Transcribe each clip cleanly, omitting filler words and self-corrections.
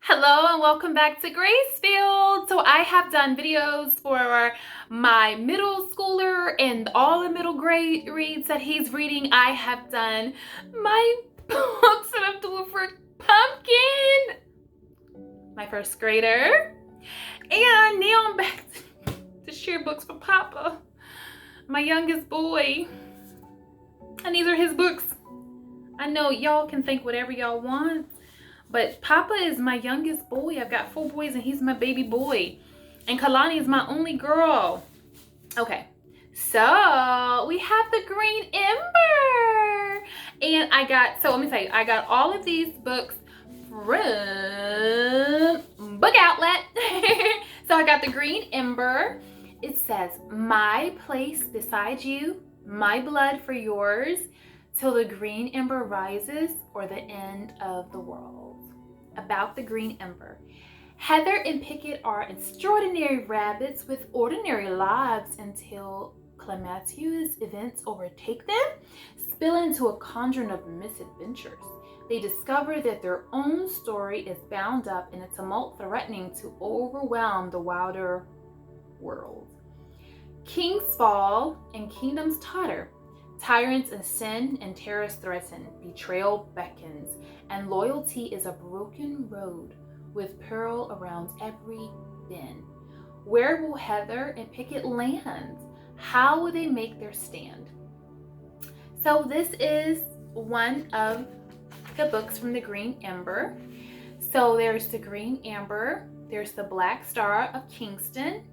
Hello and welcome back to Gracefield. So I have done videos for my middle schooler and all the middle grade reads that he's reading. I have done my books that I'm doing for Pumpkin, my first grader. And now I'm back to share books for Papa, my youngest boy. And these are his books. I know y'all can think whatever y'all want, but Papa is my youngest boy. I've got 4 boys and he's my baby boy. And Kalani is my only girl. Okay, so we have the Green Ember. And let me tell you, I got all of these books from Book Outlet. So I got the Green Ember. It says, my place beside you, my blood for yours, till the green ember rises or the end of the world. About the Green Ember. Heather and Picket are extraordinary rabbits with ordinary lives until calamitous events overtake them, spill into a cauldron of misadventures. They discover that their own story is bound up in a tumult threatening to overwhelm the wilder world. Kings fall and kingdoms totter. Tyrants ascend and terrors threaten, betrayal beckons, and loyalty is a broken road with peril around every bend. Where will Heather and Picket land? How will they make their stand? So this is one of the books from the Green Ember. So there's the Green Ember, there's the Black Star of Kingston,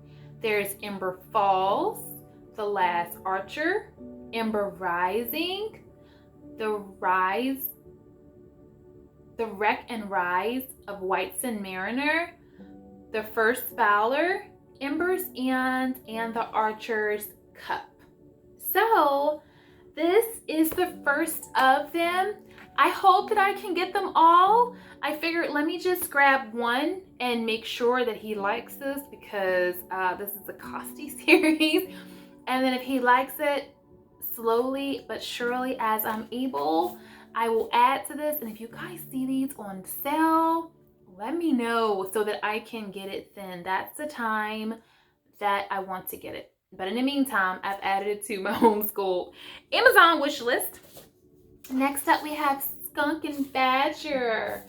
there's Ember Falls, The Last Archer, Ember Rising, the Wreck and Rise of Whiteson Mariner, the First Fowler, Embers and the Archer's Cup. So this is the first of them. I hope that I can get them all. I figured let me just grab one and make sure that he likes this because this is a costly series. And then if he likes it, slowly but surely as I'm able, I will add to this. And if you guys see these on sale, let me know so that I can get it then. That's the time that I want to get it. But in the meantime, I've added it to my Homeschool Amazon wish list. Next up, we have Skunk and Badger.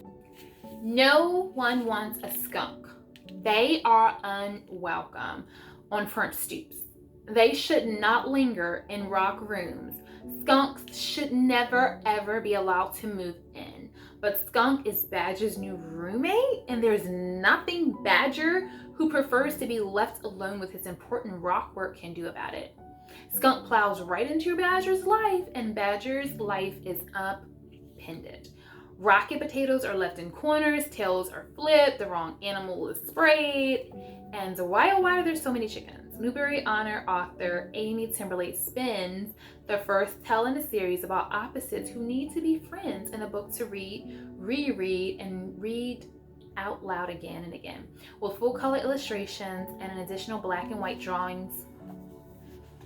No one wants a skunk. They are unwelcome on front stoops. They should not linger in rock rooms. Skunks should never ever be allowed to move in. But Skunk is Badger's new roommate, and there's nothing Badger, who prefers to be left alone with his important rock work, can do about it. Skunk plows right into Badger's life, and Badger's life is upended. Rocket potatoes are left in corners, tails are flipped, the wrong animal is sprayed, and why oh why are there so many chickens? Newbery Honor author Amy Timberlake spins the first tale in a series about opposites who need to be friends in a book to read, reread, and read out loud again and again, with full color illustrations and an additional black and white drawings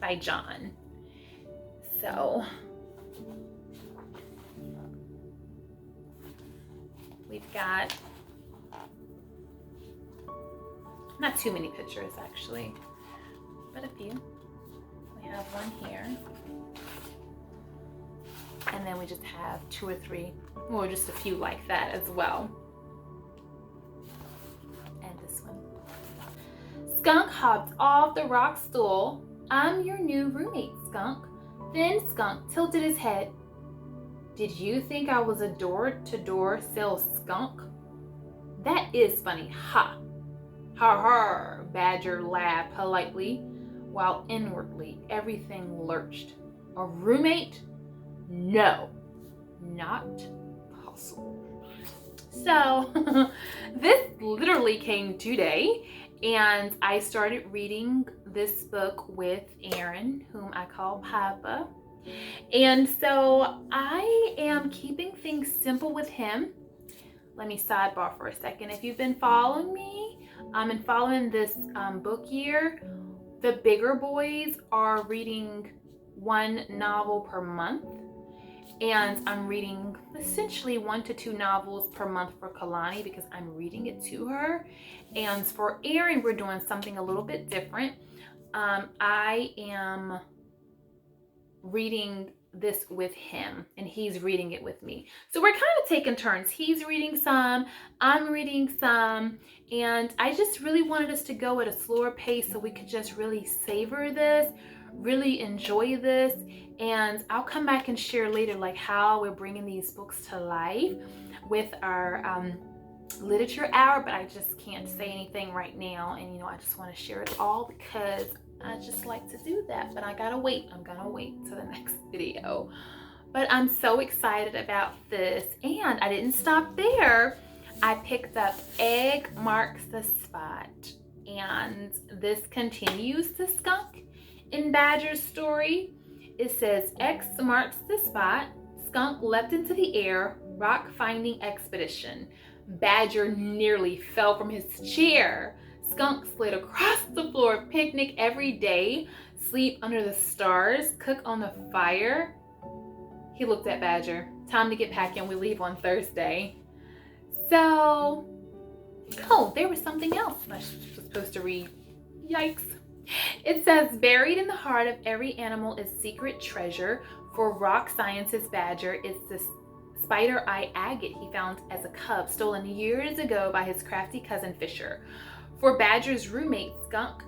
by John. So we've got not too many pictures actually, but a few. We have one here, and then we just have 2 or 3, or just a few like that as well. And this one. Skunk hopped off the rock stool. I'm your new roommate, Skunk. Then Skunk tilted his head. Did you think I was a door-to-door sales skunk? That is funny, ha. Ha ha, Badger laughed politely, while inwardly everything lurched. A roommate? No, not possible. So this literally came today, and I started reading this book with Aaron, whom I call Papa. And so I am keeping things simple with him. Let me sidebar for a second. If you've been following me and following this book year, the bigger boys are reading 1 novel per month. And I'm reading essentially 1 to 2 novels per month for Kalani because I'm reading it to her. And for Aaron, we're doing something a little bit different. I am reading this with him and he's reading it with me. So we're kind of taking turns. He's reading some, I'm reading some, and I just really wanted us to go at a slower pace so we could just really savor this, really enjoy this. And I'll come back and share later like how we're bringing these books to life with our literature hour, but I just can't say anything right now. And I just want to share it all because I just like to do that, but I'm gonna wait to the next video. But I'm so excited about this, and I didn't stop there. I picked up Egg Marks the Spot, and this continues the Skunk and Badger story. It says, X marks the spot. Skunk leapt into the air. Rock finding expedition. Badger nearly fell from his chair. Skunk slid across the floor. Picnic every day. Sleep under the stars. Cook on the fire. He looked at Badger. Time to get packing. We leave on Thursday. So, oh, there was something else I was supposed to read. Yikes. It says, buried in the heart of every animal is secret treasure. For rock scientist Badger, it's the spider eye agate he found as a cub, stolen years ago by his crafty cousin Fisher. For Badger's roommate Skunk,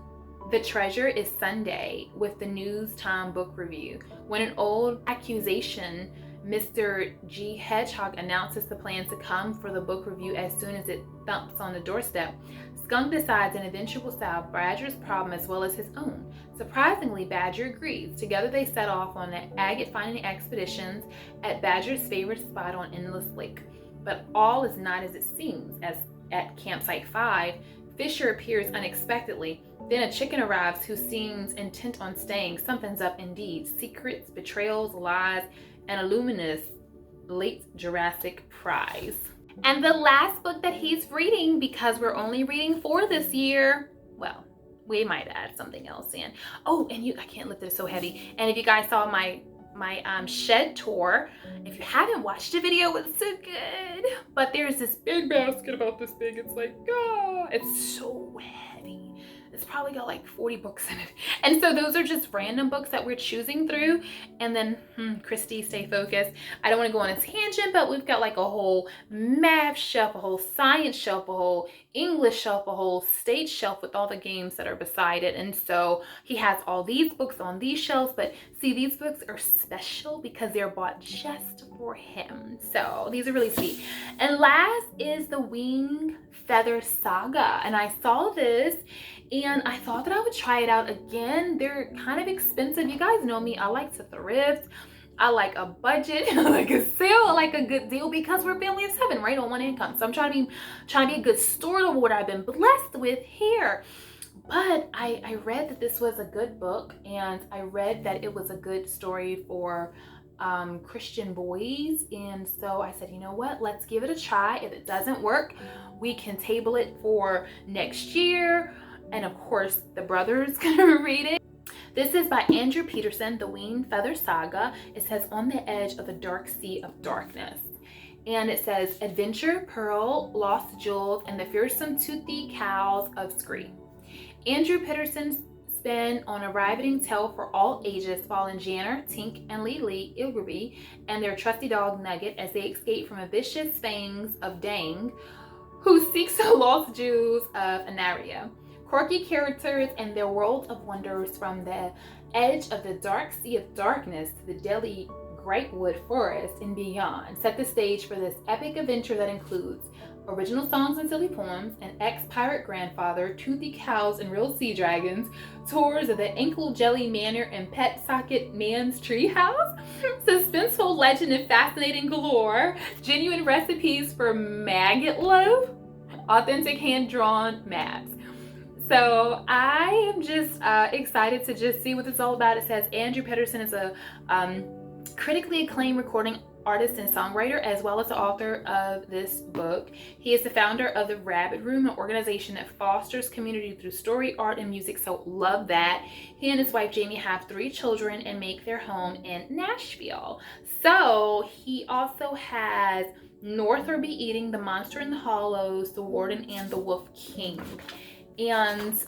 the treasure is Sunday with the News Time book review. When an old accusation, Mr. G. Hedgehog announces the plan to come for the book review as soon as it thumps on the doorstep, Skunk decides an adventure will solve Badger's problem as well as his own. Surprisingly, Badger agrees. Together they set off on an agate finding expeditions at Badger's favorite spot on Endless Lake. But all is not as it seems, as at Campsite 5, Fisher appears unexpectedly. Then a chicken arrives who seems intent on staying. Something's up indeed. Secrets, betrayals, lies, and a luminous late Jurassic prize. And the last book that he's reading, because we're only reading 4 this year, well, we might add something else in. Oh, and I can't lift it, it's so heavy. And if you guys saw my shed tour, if you haven't watched the video, it's so good. But there's this big basket about this big. It's like, it's so heavy. It's probably got like 40 books in it. And so those are just random books that we're choosing through. And then, Christy, stay focused. I don't want to go on a tangent, but we've got like a whole math shelf, a whole science shelf, a whole English shelf, a whole stage shelf with all the games that are beside it. And so he has all these books on these shelves, but see, these books are special because they're bought just for him. So these are really sweet. And last is the Wing Feather Saga. And I saw this and I thought that I would try it out again. They're kind of expensive. You guys know me. I like to thrift. I like a budget. I like a sale. I like a good deal because we're a family of 7, right? On one income. So I'm trying to be a good steward of what I've been blessed with here. But I read that this was a good book, and I read that it was a good story for Christian boys. And so I said, you know what? Let's give it a try. If it doesn't work, we can table it for next year. And of course, the brother's gonna read it. This is by Andrew Peterson, The Wing Feather Saga. It says, on the edge of the dark sea of darkness. And it says, adventure, pearl, lost jewels, and the fearsome toothy cows of Scree. Andrew Peterson's spin on a riveting tale for all ages, following Janner, Tink, and Lily Ilgerby and their trusty dog Nugget as they escape from a vicious fangs of Dang, who seeks the lost jewels of Anaria. Quirky characters and their world of wonders from the edge of the dark sea of darkness to the deadly Greatwood Forest and beyond set the stage for this epic adventure that includes original songs and silly poems, an ex-pirate grandfather, toothy cows and real sea dragons, tours of the Ankle Jelly Manor and Pet Socket Man's treehouse, suspenseful legend and fascinating galore, genuine recipes for maggot loaf, authentic hand-drawn maps. So I am just excited to just see what it's all about. It says Andrew Peterson is a critically acclaimed recording artist and songwriter, as well as the author of this book. He is the founder of the Rabbit Room, an organization that fosters community through story, art, and music. So love that. He and his wife Jamie have 3 children and make their home in Nashville. So he also has North or Be Eating, The Monster in the Hollows, The Warden, and The Wolf King. And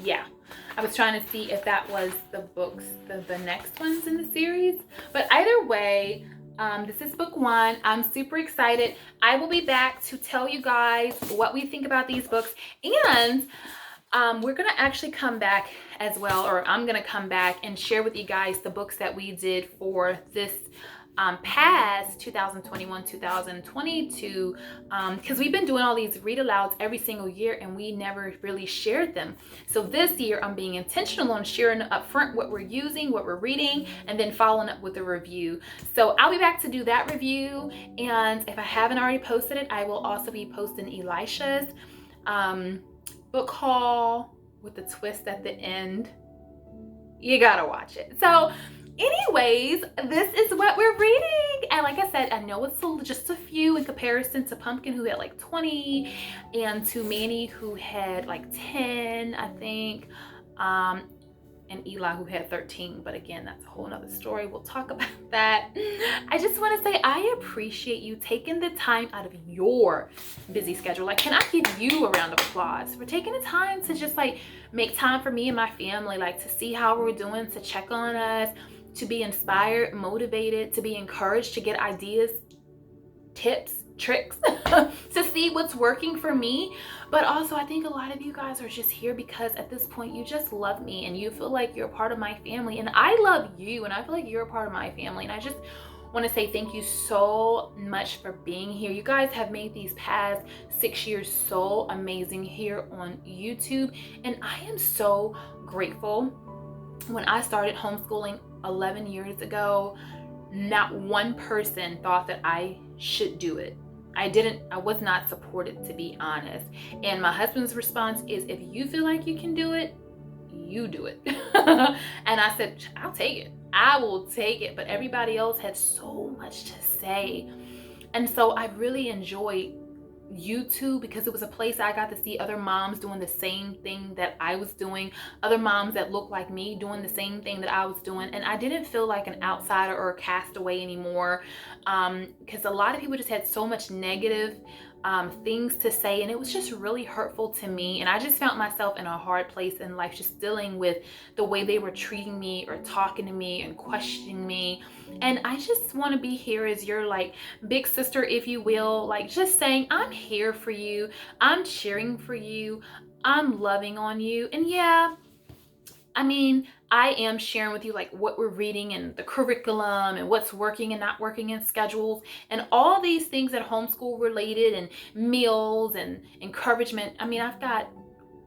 yeah, I was trying to see if that was the books, the next ones in the series. But either way, this is book 1. I'm super excited. I will be back to tell you guys what we think about these books. And we're going to actually come back as well, or I'm going to come back and share with you guys the books that we did for this past 2021-2022, because we've been doing all these read alouds every single year and we never really shared them. So this year I'm being intentional on sharing up front what we're using, what we're reading, and then following up with a review. So I'll be back to do that review, and if I haven't already posted it, I will also be posting Elisha's book haul with the twist at the end. You gotta watch it. So anyways, this is what we're reading. And like I said, I know it's just a few in comparison to Pumpkin, who had like 20, and to Manny, who had like 10, I think, and Eli, who had 13. But again, that's a whole nother story. We'll talk about that. I just want to say I appreciate you taking the time out of your busy schedule. Like, can I give you a round of applause for taking the time to just like make time for me and my family, like to see how we're doing, to check on us, to be inspired, motivated, to be encouraged, to get ideas, tips, tricks, to see what's working for me. But also, I think a lot of you guys are just here because at this point you just love me and you feel like you're a part of my family, and I love you and I feel like you're a part of my family. And I just want to say thank you so much for being here. You guys have made these past 6 years so amazing here on YouTube, and I am so grateful. When I started homeschooling 11 years ago, not one person thought that I should do it. I was not supported, to be honest. And my husband's response is, if you feel like you can do it, you do it. And I said, I'll take it. I will take it. But everybody else had so much to say. And so I really enjoyed YouTube because it was a place I got to see other moms doing the same thing that I was doing, other moms that looked like me doing the same thing that I was doing, and I didn't feel like an outsider or a castaway anymore, because a lot of people just had so much negative things to say, and it was just really hurtful to me. And I just found myself in a hard place in life, just dealing with the way they were treating me or talking to me and questioning me. And I just want to be here as your like big sister, if you will, like just saying, I'm here for you, I'm cheering for you, I'm loving on you. And yeah, I mean, I am sharing with you like what we're reading and the curriculum and what's working and not working in schedules and all these things that homeschool related, and meals and encouragement. I mean, I've got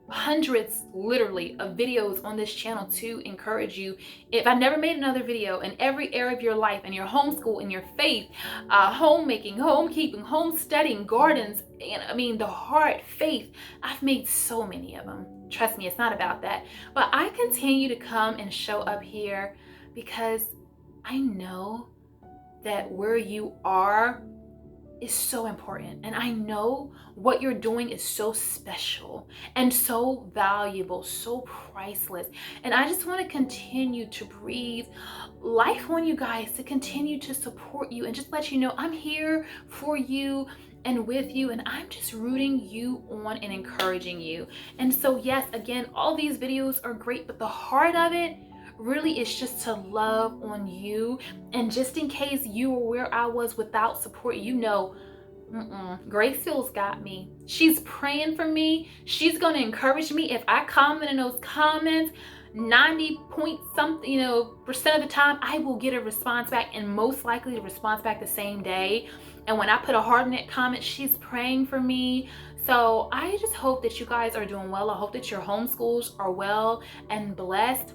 hundreds literally of videos on this channel to encourage you. If I've never made another video in every area of your life, and your homeschool, and your faith, homemaking, homekeeping, home studying, gardens, and I mean the heart, faith, I've made so many of them. Trust me, it's not about that. But I continue to come and show up here because I know that where you are is so important, and I know what you're doing is so special and so valuable, so priceless. And I just want to continue to breathe life on you guys, to continue to support you and just let you know I'm here for you and with you, and I'm just rooting you on and encouraging you. And so yes, again, all these videos are great, but the heart of it really is just to love on you. And just in case you were where I was without support, you know, Gracefield's got me. She's praying for me. She's going to encourage me. If I comment in those comments 90 point something, percent of the time, I will get a response back, and most likely the response back the same day. And when I put a heart in that comment, she's praying for me. So I just hope that you guys are doing well. I hope that your homeschools are well and blessed.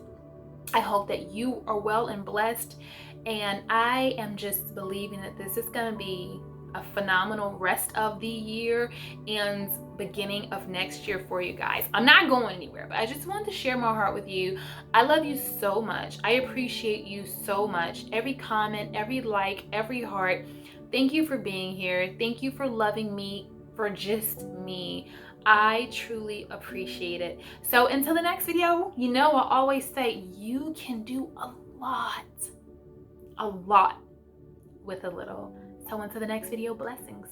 I hope that you are well and blessed. And I am just believing that this is going to be a phenomenal rest of the year and beginning of next year for you guys. I'm not going anywhere, but I just wanted to share my heart with you. I love you so much. I appreciate you so much. Every comment, every like, every heart. Thank you for being here. Thank you for loving me for just me. I truly appreciate it. So until the next video, you know I always say you can do a lot with a little. So until the next video, blessings.